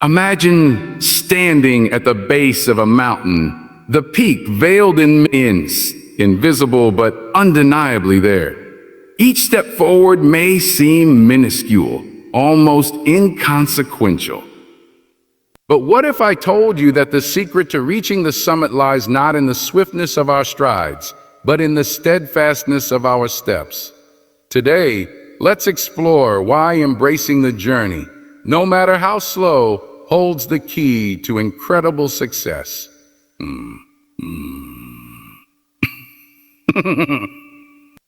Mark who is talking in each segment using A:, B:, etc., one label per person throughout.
A: Imagine standing at the base of a mountain, the peak veiled in mist, invisible but undeniably there. Each step forward may seem minuscule, almost inconsequential. But what if I told you that the secret to reaching the summit lies not in the swiftness of our strides, but in the steadfastness of our steps? Today, let's explore why embracing the journey, no matter how slow, holds the key to incredible success.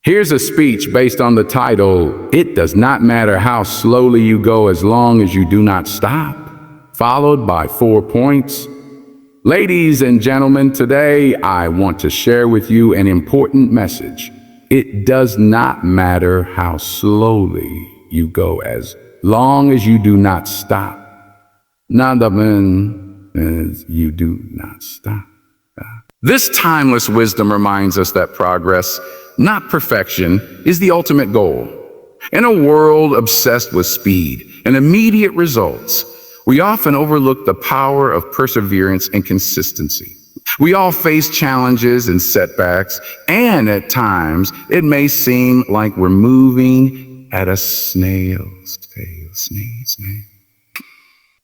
A: Here's a speech based on the title, "It Does Not Matter How Slowly You Go as Long as You Do Not Stop," followed by 4 points. Ladies and gentlemen, today I want to share with you an important message. It does not matter how slowly you go as long as you do not stop. Not even as you do not stop. This timeless wisdom reminds us that progress, not perfection, is the ultimate goal. In a world obsessed with speed and immediate results, we often overlook the power of perseverance and consistency. We all face challenges and setbacks, and at times it may seem like we're moving at a snail's pace.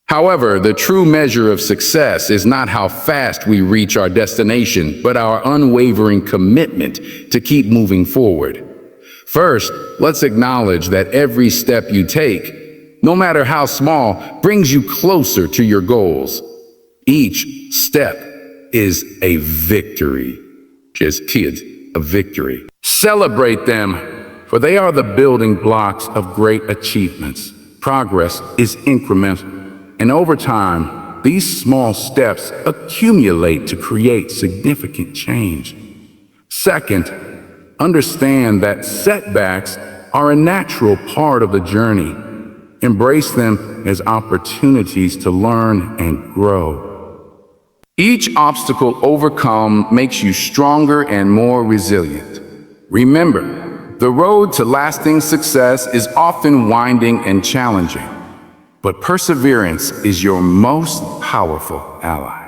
A: However, the true measure of success is not how fast we reach our destination, but our unwavering commitment to keep moving forward. First, let's acknowledge that every step you take, no matter how small, brings you closer to your goals. Each step is a victory. Just kids, a victory. Celebrate them, for they are the building blocks of great achievements. Progress is incremental, and over time, these small steps accumulate to create significant change. Second, understand that setbacks are a natural part of the journey. Embrace them as opportunities to learn and grow. Each obstacle overcome makes you stronger and more resilient. Remember, the road to lasting success is often winding and challenging, but perseverance is your most powerful ally.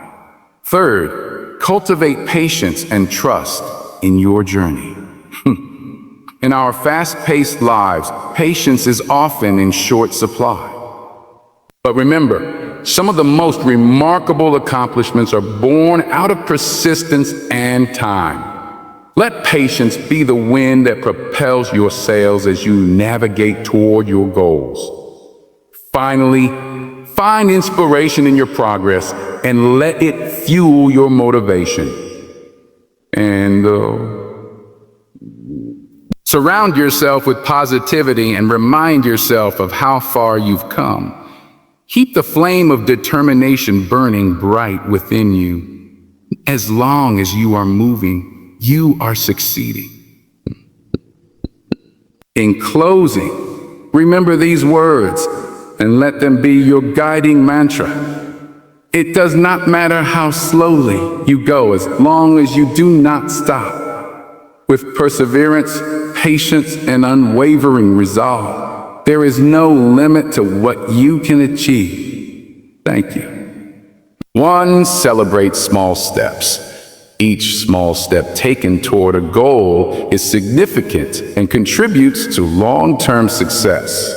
A: Third, cultivate patience and trust in your journey. In our fast-paced lives, patience is often in short supply. But remember, some of the most remarkable accomplishments are born out of persistence and time. Let patience be the wind that propels your sails as you navigate toward your goals. Finally, find inspiration in your progress and let it fuel your motivation. And surround yourself with positivity and remind yourself of how far you've come. Keep the flame of determination burning bright within you. As long as you are moving, you are succeeding. In closing, remember these words and let them be your guiding mantra. It does not matter how slowly you go as long as you do not stop. With perseverance, patience, and unwavering resolve, there is no limit to what you can achieve. Thank you. 1. Celebrate small steps. Each small step taken toward a goal is significant and contributes to long-term success.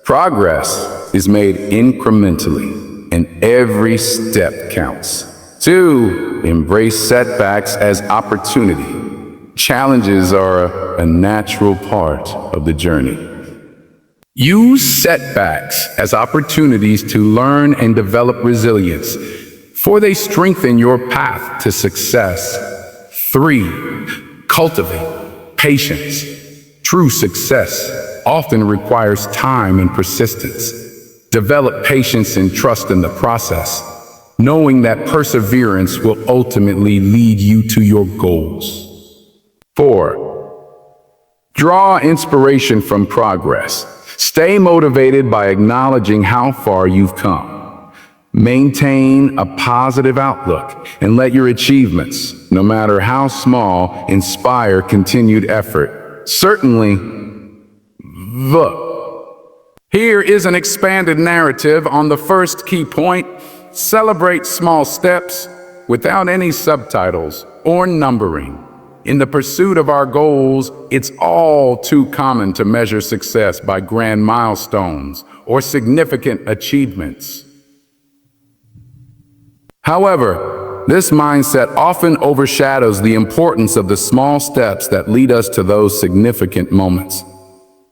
A: Progress is made incrementally, and every step counts. 2. Embrace setbacks as opportunity. Challenges are a natural part of the journey. Use setbacks as opportunities to learn and develop resilience, for they strengthen your path to success. 3. Cultivate patience. True success often requires time and persistence. Develop patience and trust in the process, knowing that perseverance will ultimately lead you to your goals. 4. Draw inspiration from progress. Stay motivated by acknowledging how far you've come. Maintain a positive outlook and let your achievements, no matter how small, inspire continued effort. Certainly, Here is an expanded narrative on the first key point: celebrate small steps without any subtitles or numbering. In the pursuit of our goals, it's all too common to measure success by grand milestones or significant achievements. However, this mindset often overshadows the importance of the small steps that lead us to those significant moments.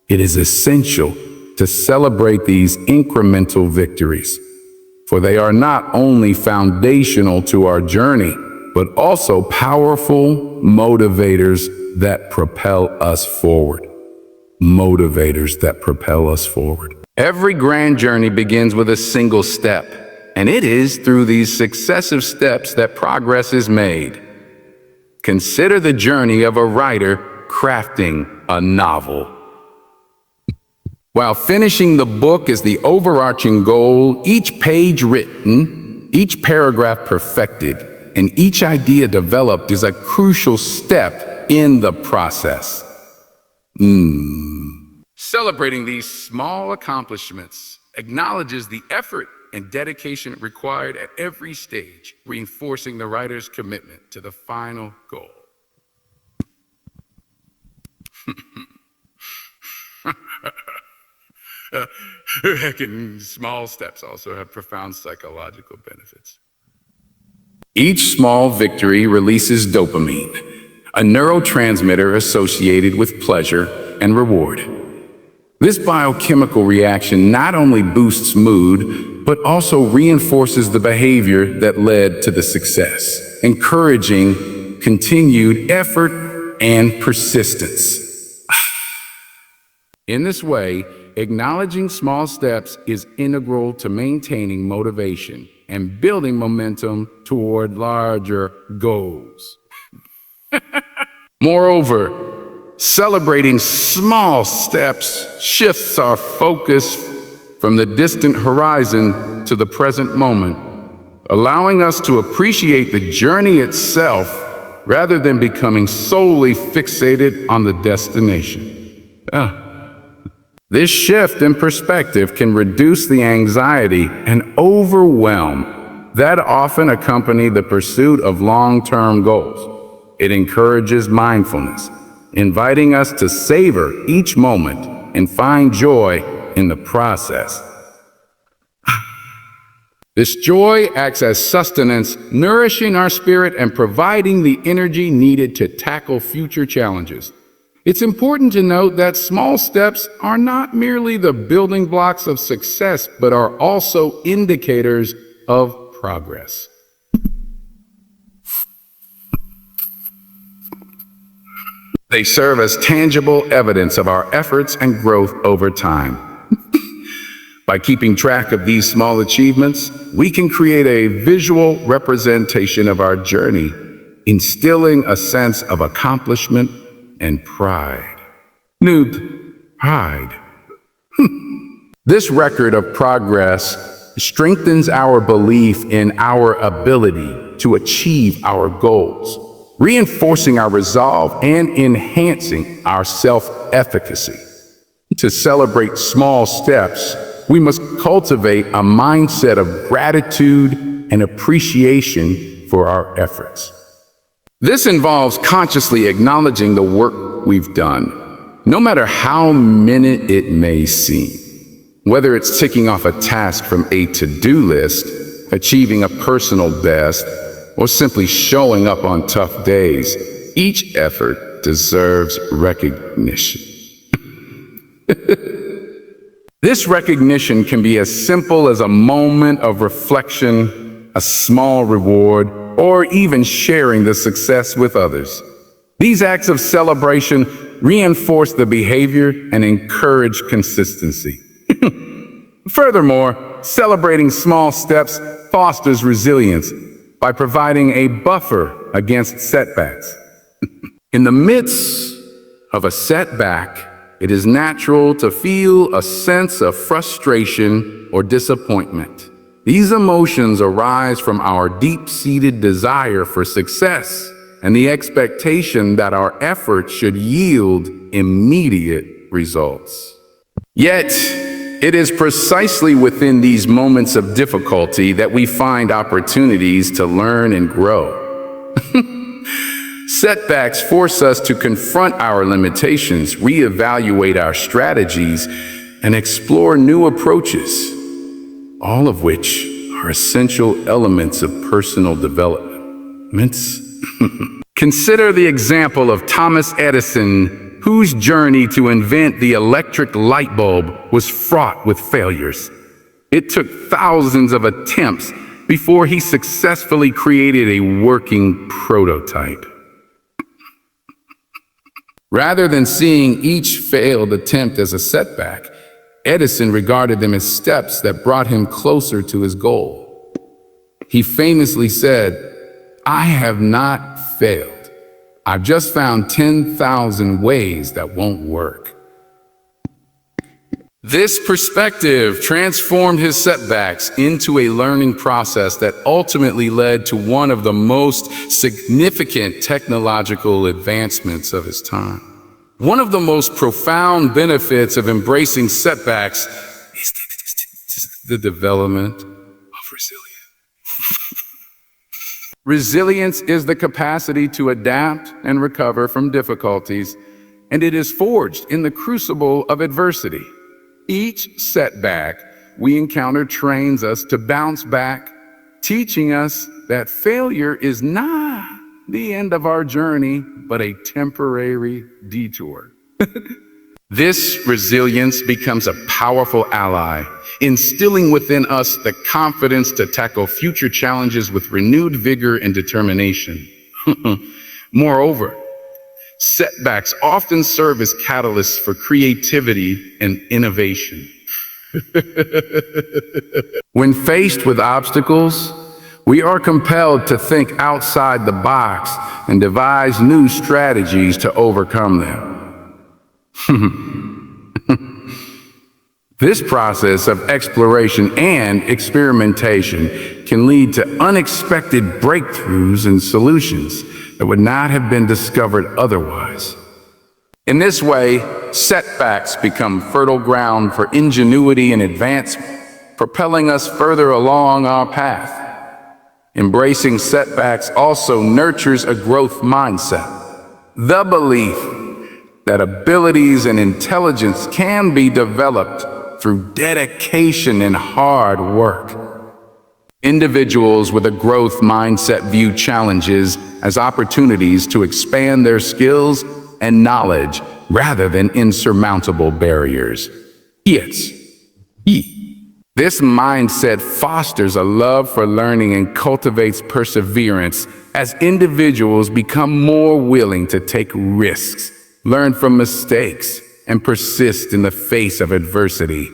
A: It is essential to celebrate these incremental victories, for they are not only foundational to our journey, but also powerful motivators that propel us forward. Motivators that propel us forward. Every grand journey begins with a single step, and it is through these successive steps that progress is made. Consider the journey of a writer crafting a novel. While finishing the book is the overarching goal, each page written, each paragraph perfected, and each idea developed is a crucial step in the process. Celebrating these small accomplishments acknowledges the effort and dedication required at every stage, reinforcing the writer's commitment to the final goal. Small steps also have profound psychological benefits. Each small victory releases dopamine, a neurotransmitter associated with pleasure and reward. This biochemical reaction not only boosts mood, but also reinforces the behavior that led to the success, encouraging continued effort and persistence. In this way, acknowledging small steps is integral to maintaining motivation and building momentum toward larger goals. Moreover, celebrating small steps shifts our focus from the distant horizon to the present moment, allowing us to appreciate the journey itself rather than becoming solely fixated on the destination. This shift in perspective can reduce the anxiety and overwhelm that often accompany the pursuit of long-term goals. It encourages mindfulness, inviting us to savor each moment and find joy in the process. This joy acts as sustenance, nourishing our spirit and providing the energy needed to tackle future challenges. It's important to note that small steps are not merely the building blocks of success, but are also indicators of progress. They serve as tangible evidence of our efforts and growth over time. By keeping track of these small achievements, we can create a visual representation of our journey, instilling a sense of accomplishment and pride. Pride. This record of progress strengthens our belief in our ability to achieve our goals, reinforcing our resolve and enhancing our self-efficacy. To celebrate small steps, we must cultivate a mindset of gratitude and appreciation for our efforts. This involves consciously acknowledging the work we've done, no matter how minute it may seem. Whether it's ticking off a task from a to-do list, achieving a personal best, or simply showing up on tough days, each effort deserves recognition. This recognition can be as simple as a moment of reflection, a small reward, or even sharing the success with others. These acts of celebration reinforce the behavior and encourage consistency. Furthermore, celebrating small steps fosters resilience by providing a buffer against setbacks. In the midst of a setback, it is natural to feel a sense of frustration or disappointment. These emotions arise from our deep-seated desire for success and the expectation that our efforts should yield immediate results. Yet, it is precisely within these moments of difficulty that we find opportunities to learn and grow. Setbacks force us to confront our limitations, reevaluate our strategies, and explore new approaches, all of which are essential elements of personal development. Consider the example of Thomas Edison, whose journey to invent the electric light bulb was fraught with failures. It took thousands of attempts before he successfully created a working prototype. Rather than seeing each failed attempt as a setback, Edison regarded them as steps that brought him closer to his goal. He famously said, "I have not failed. I've just found 10,000 ways that won't work." This perspective transformed his setbacks into a learning process that ultimately led to one of the most significant technological advancements of his time. One of the most profound benefits of embracing setbacks is the development of resilience. Resilience is the capacity to adapt and recover from difficulties, and it is forged in the crucible of adversity. Each setback we encounter trains us to bounce back, teaching us that failure is not the end of our journey, but a temporary detour. This resilience becomes a powerful ally, instilling within us the confidence to tackle future challenges with renewed vigor and determination. Moreover, setbacks often serve as catalysts for creativity and innovation. When faced with obstacles, we are compelled to think outside the box and devise new strategies to overcome them. This process of exploration and experimentation can lead to unexpected breakthroughs and solutions that would not have been discovered otherwise. In this way, setbacks become fertile ground for ingenuity and advancement, propelling us further along our path. Embracing setbacks also nurtures a growth mindset, the belief that abilities and intelligence can be developed through dedication and hard work. Individuals with a growth mindset view challenges as opportunities to expand their skills and knowledge rather than insurmountable barriers. This mindset fosters a love for learning and cultivates perseverance as individuals become more willing to take risks, learn from mistakes, and persist in the face of adversity.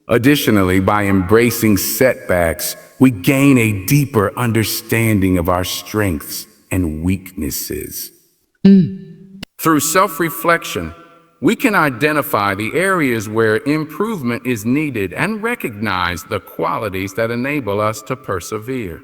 A: Additionally, by embracing setbacks, we gain a deeper understanding of our strengths and weaknesses. Through self-reflection, we can identify the areas where improvement is needed and recognize the qualities that enable us to persevere.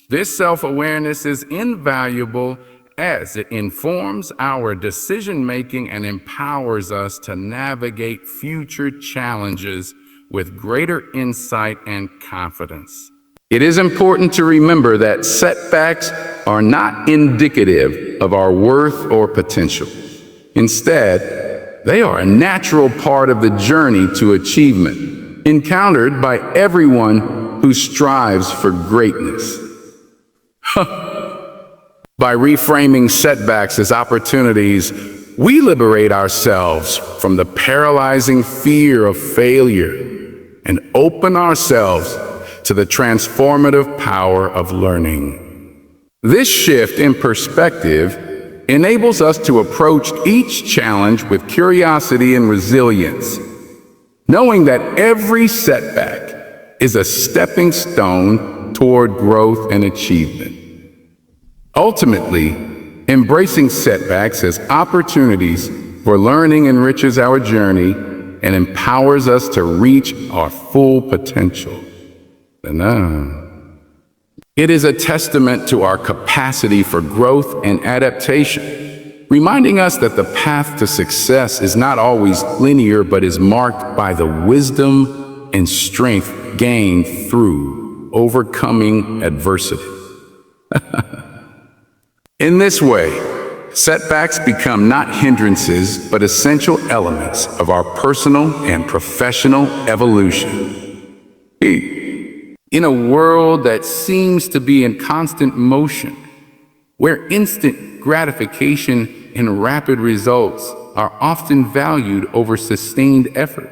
A: This self-awareness is invaluable as it informs our decision-making and empowers us to navigate future challenges with greater insight and confidence. It is important to remember that setbacks are not indicative of our worth or potential. Instead, they are a natural part of the journey to achievement, encountered by everyone who strives for greatness. By reframing setbacks as opportunities, we liberate ourselves from the paralyzing fear of failure and open ourselves to the transformative power of learning. This shift in perspective enables us to approach each challenge with curiosity and resilience, knowing that every setback is a stepping stone toward growth and achievement. Ultimately, embracing setbacks as opportunities for learning enriches our journey and empowers us to reach our full potential. It is a testament to our capacity for growth and adaptation reminding us that the path to success is not always linear but is marked by the wisdom and strength gained through overcoming adversity. In this way, setbacks become not hindrances but essential elements of our personal and professional evolution. In a world that seems to be in constant motion, where instant gratification and rapid results are often valued over sustained effort,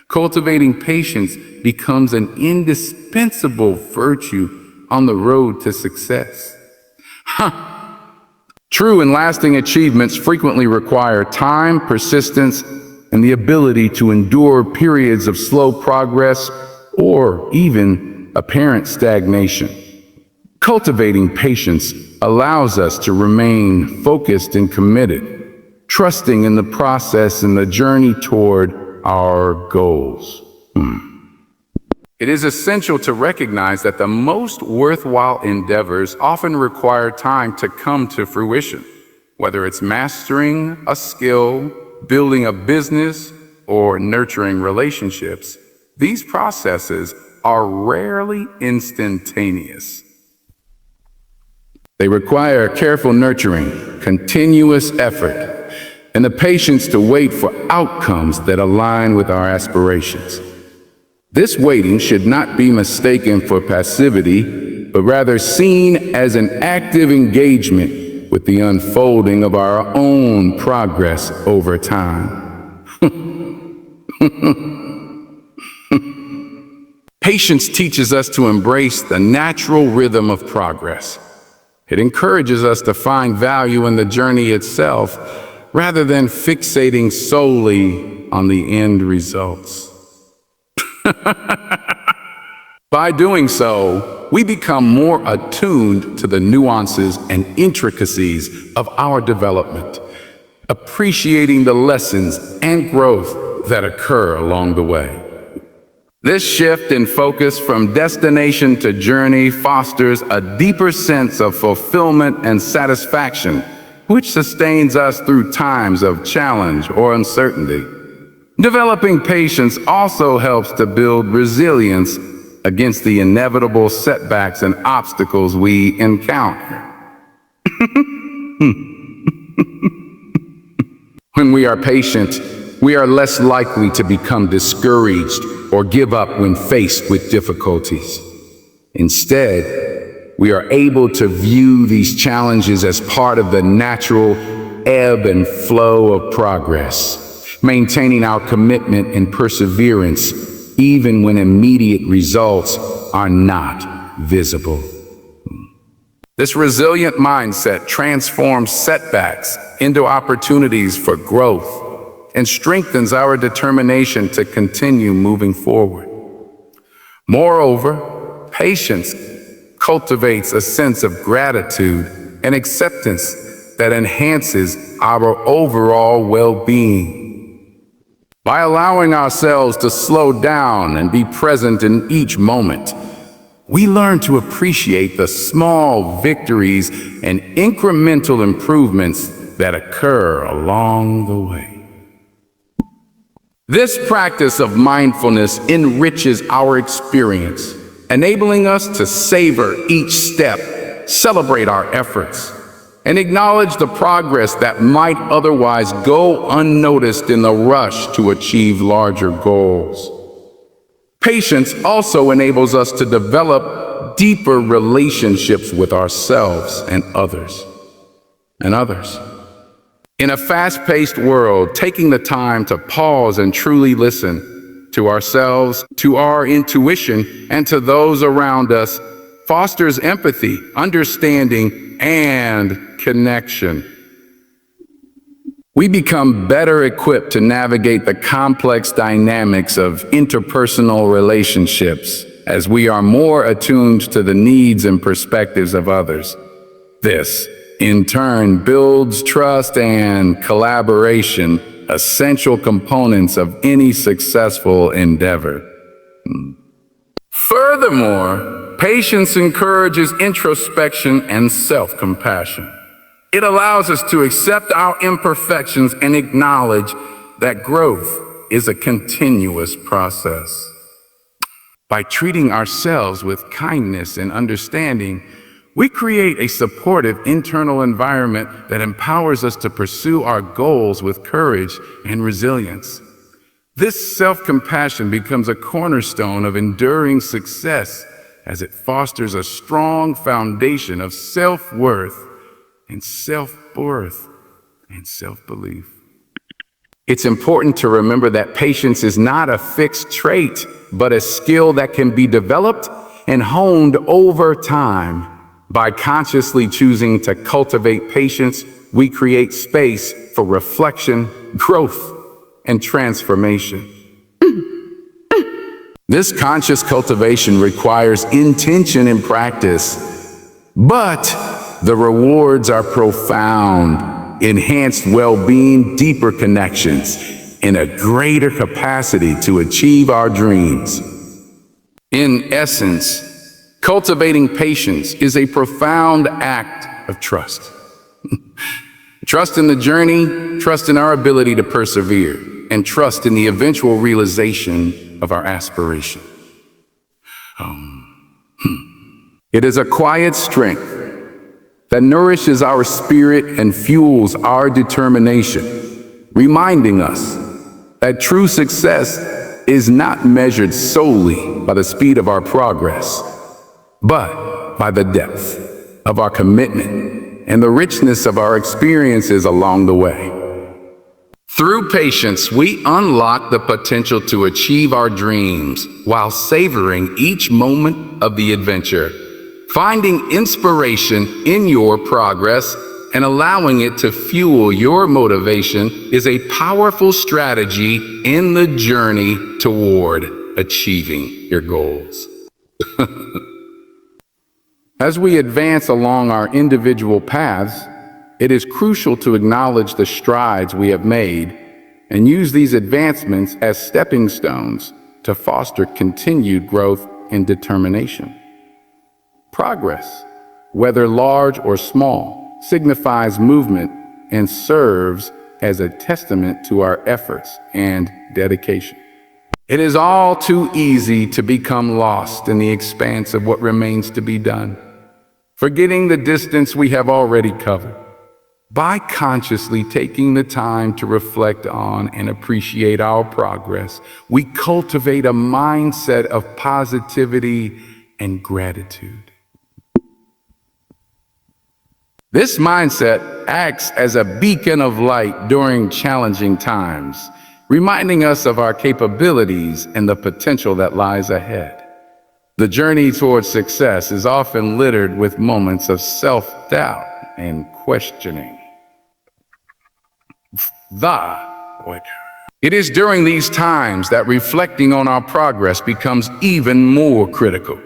A: cultivating patience becomes an indispensable virtue on the road to success. True and lasting achievements frequently require time, persistence, and the ability to endure periods of slow progress or even apparent stagnation. Cultivating patience allows us to remain focused and committed, trusting in the process and the journey toward our goals. It is essential to recognize that the most worthwhile endeavors often require time to come to fruition. Whether it's mastering a skill, building a business, or nurturing relationships, these processes are rarely instantaneous. They require careful nurturing, continuous effort, and the patience to wait for outcomes that align with our aspirations. This waiting should not be mistaken for passivity, but rather seen as an active engagement with the unfolding of our own progress over time. Patience teaches us to embrace the natural rhythm of progress. It encourages us to find value in the journey itself, rather than fixating solely on the end results. By doing so, we become more attuned to the nuances and intricacies of our development, appreciating the lessons and growth that occur along the way. This shift in focus from destination to journey fosters a deeper sense of fulfillment and satisfaction, which sustains us through times of challenge or uncertainty. Developing patience also helps to build resilience against the inevitable setbacks and obstacles we encounter. When we are patient, we are less likely to become discouraged or give up when faced with difficulties. Instead, we are able to view these challenges as part of the natural ebb and flow of progress, maintaining our commitment and perseverance even when immediate results are not visible. This resilient mindset transforms setbacks into opportunities for growth and strengthens our determination to continue moving forward. Moreover, patience cultivates a sense of gratitude and acceptance that enhances our overall well-being. By allowing ourselves to slow down and be present in each moment, we learn to appreciate the small victories and incremental improvements that occur along the way. This practice of mindfulness enriches our experience, enabling us to savor each step, celebrate our efforts, and acknowledge the progress that might otherwise go unnoticed in the rush to achieve larger goals. Patience also enables us to develop deeper relationships with ourselves and others. In a fast-paced world, taking the time to pause and truly listen to ourselves, to our intuition, and to those around us fosters empathy, understanding, and connection. We become better equipped to navigate the complex dynamics of interpersonal relationships as we are more attuned to the needs and perspectives of others. This, in turn, builds trust and collaboration, essential components of any successful endeavor. Furthermore, patience encourages introspection and self-compassion. It allows us to accept our imperfections and acknowledge that growth is a continuous process. By treating ourselves with kindness and understanding, we create a supportive internal environment that empowers us to pursue our goals with courage and resilience. This self-compassion becomes a cornerstone of enduring success as it fosters a strong foundation of self-worth and self-belief. It's important to remember that patience is not a fixed trait, but a skill that can be developed and honed over time. By consciously choosing to cultivate patience, we create space for reflection, growth, and transformation. This conscious cultivation requires intention and practice, but the rewards are profound: enhanced well-being, deeper connections, and a greater capacity to achieve our dreams. In essence, cultivating patience is a profound act of trust. Trust in the journey, trust in our ability to persevere, and trust in the eventual realization of our aspiration. It is a quiet strength that nourishes our spirit and fuels our determination, reminding us that true success is not measured solely by the speed of our progress, but by the depth of our commitment and the richness of our experiences along the way. Through patience, we unlock the potential to achieve our dreams while savoring each moment of the adventure. Finding inspiration in your progress and allowing it to fuel your motivation is a powerful strategy in the journey toward achieving your goals. As we advance along our individual paths, it is crucial to acknowledge the strides we have made and use these advancements as stepping stones to foster continued growth and determination. Progress, whether large or small, signifies movement and serves as a testament to our efforts and dedication. It is all too easy to become lost in the expanse of what remains to be done, forgetting the distance we have already covered. By consciously taking the time to reflect on and appreciate our progress, we cultivate a mindset of positivity and gratitude. This mindset acts as a beacon of light during challenging times, reminding us of our capabilities and the potential that lies ahead. The journey towards success is often littered with moments of self-doubt and questioning. It is during these times that reflecting on our progress becomes even more critical.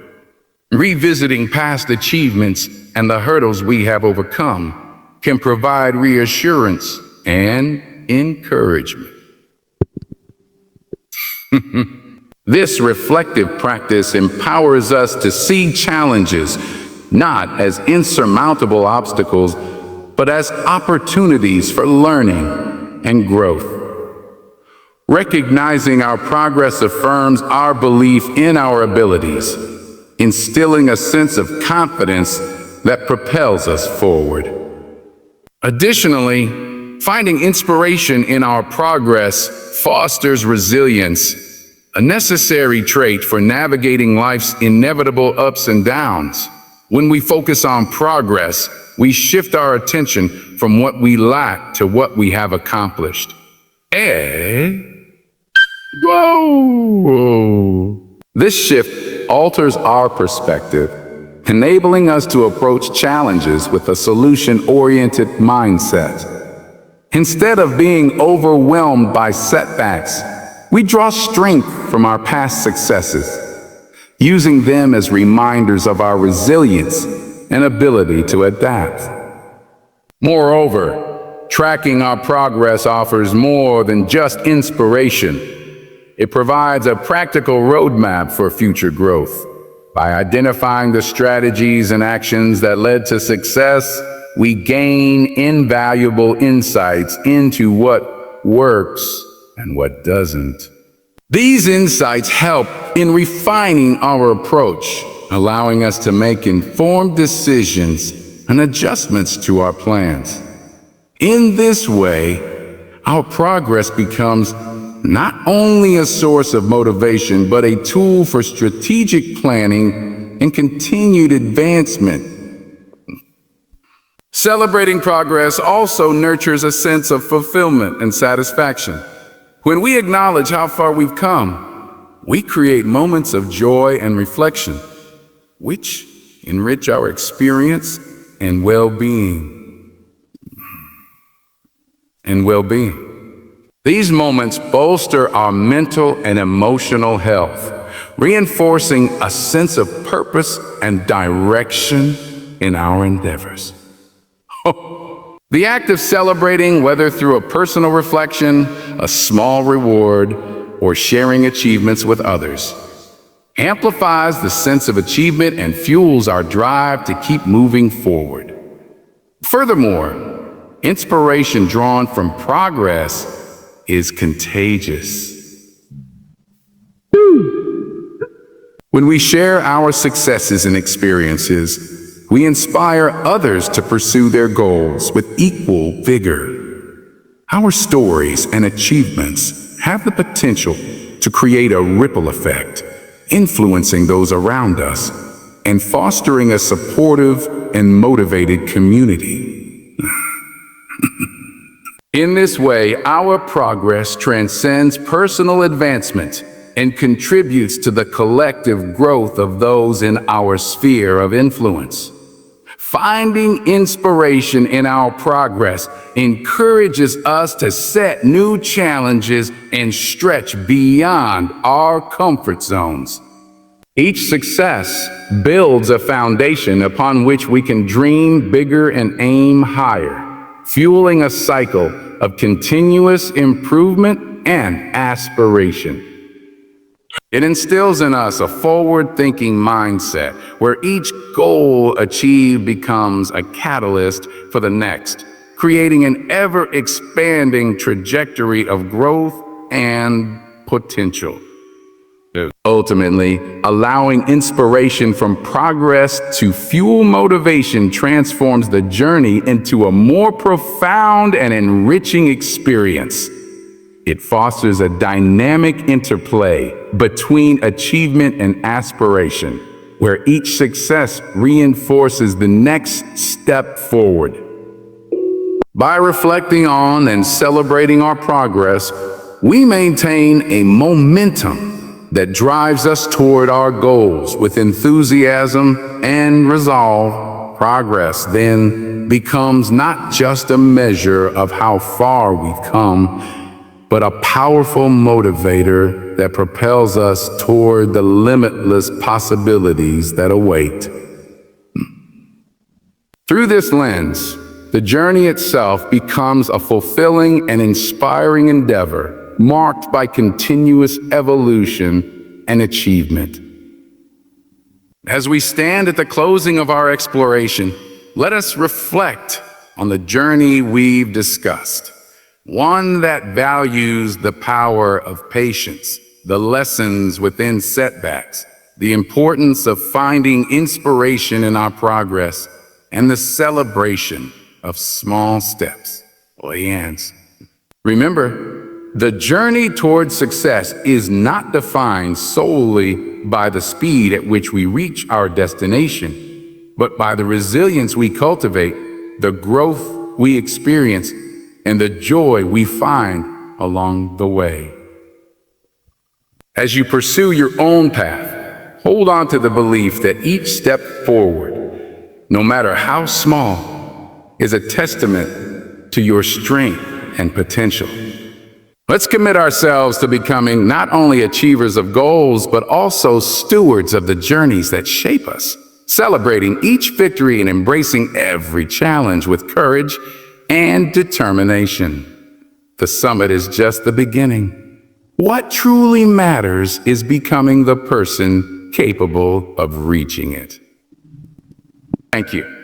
A: Revisiting past achievements and the hurdles we have overcome can provide reassurance and encouragement. This reflective practice empowers us to see challenges not as insurmountable obstacles, but as opportunities for learning and growth. Recognizing our progress affirms our belief in our abilities, instilling a sense of confidence that propels us forward. Additionally, finding inspiration in our progress fosters resilience, a necessary trait for navigating life's inevitable ups and downs. When we focus on progress, we shift our attention from what we lack to what we have accomplished. This shift alters our perspective, enabling us to approach challenges with a solution-oriented mindset. Instead of being overwhelmed by setbacks, we draw strength from our past successes, using them as reminders of our resilience and ability to adapt. Moreover, tracking our progress offers more than just inspiration. It provides a practical roadmap for future growth. By identifying the strategies and actions that led to success, we gain invaluable insights into what works and what doesn't. These insights help in refining our approach, allowing us to make informed decisions and adjustments to our plans. In this way, our progress becomes not only a source of motivation, but a tool for strategic planning and continued advancement. Celebrating progress also nurtures a sense of fulfillment and satisfaction. When we acknowledge how far we've come, we create moments of joy and reflection, which enrich our experience and well-being. These moments bolster our mental and emotional health, reinforcing a sense of purpose and direction in our endeavors. The act of celebrating, whether through a personal reflection, a small reward, or sharing achievements with others, amplifies the sense of achievement and fuels our drive to keep moving forward. Furthermore, inspiration drawn from progress is contagious. When we share our successes and experiences, we inspire others to pursue their goals with equal vigor. Our stories and achievements have the potential to create a ripple effect, influencing those around us and fostering a supportive and motivated community. In this way, our progress transcends personal advancement and contributes to the collective growth of those in our sphere of influence. Finding inspiration in our progress encourages us to set new challenges and stretch beyond our comfort zones. Each success builds a foundation upon which we can dream bigger and aim higher, fueling a cycle of continuous improvement and aspiration. It instills in us a forward-thinking mindset where each goal achieved becomes a catalyst for the next, creating an ever-expanding trajectory of growth and potential. Ultimately, allowing inspiration from progress to fuel motivation transforms the journey into a more profound and enriching experience. It fosters a dynamic interplay between achievement and aspiration, where each success reinforces the next step forward. By reflecting on and celebrating our progress, we maintain a momentum that drives us toward our goals with enthusiasm and resolve. Progress then becomes not just a measure of how far we've come, but a powerful motivator that propels us toward the limitless possibilities that await. Through this lens, the journey itself becomes a fulfilling and inspiring endeavor, marked by continuous evolution and achievement. As we stand at the closing of our exploration, let us reflect on the journey we've discussed. One that values the power of patience, the lessons within setbacks, the importance of finding inspiration in our progress, and the celebration of small steps. Remember, the journey towards success is not defined solely by the speed at which we reach our destination, but by the resilience we cultivate, the growth we experience, and the joy we find along the way. As you pursue your own path, hold on to the belief that each step forward, no matter how small, is a testament to your strength and potential. Let's commit ourselves to becoming not only achievers of goals, but also stewards of the journeys that shape us, celebrating each victory and embracing every challenge with courage and determination. The summit is just the beginning. What truly matters is becoming the person capable of reaching it. Thank you.